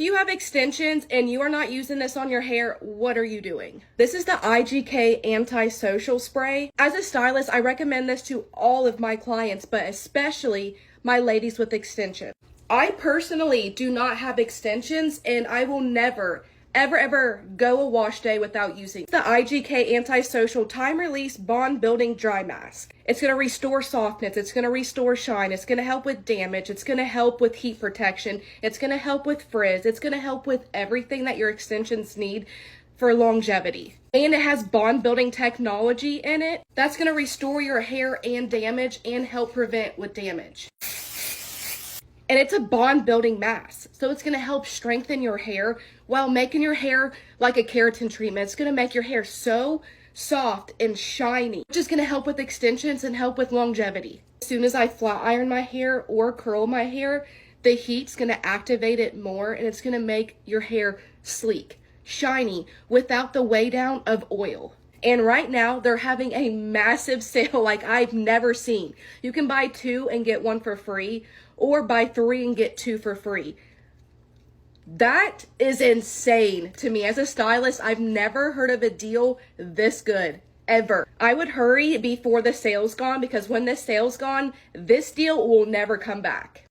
you have extensions and you are not using this on your hair, what are you doing? This is the IGK Antisocial Spray. As a stylist, I recommend this to all of my clients, but especially my ladies with extensions. I personally do not have extensions, and I will never ever go a wash day without using the IGK Antisocial Time Release Bond Building Dry Mask. It's going to restore softness, it's going to restore shine, it's going to help with damage, it's going to help with heat protection, it's going to help with frizz, it's going to help with everything that your extensions need for longevity. And it has bond building technology in it that's going to restore your hair and damage and help prevent with damage. And it's a bond building mask, so it's going to help strengthen your hair while making your hair like a keratin treatment. It's going to make your hair so soft and shiny, which is going to help with extensions and help with longevity. As soon as I flat iron my hair or curl my hair, the heat's going to activate it more, and it's going to make your hair sleek, shiny, without the weigh down of oil. And right now, they're having a massive sale like I've never seen. You can buy 2 and get 1 for free, or buy 3 and get 2 for free. That is insane to me. As a stylist, I've never heard of a deal this good, ever. I would hurry before the sale's gone, because when this sale's gone, this deal will never come back.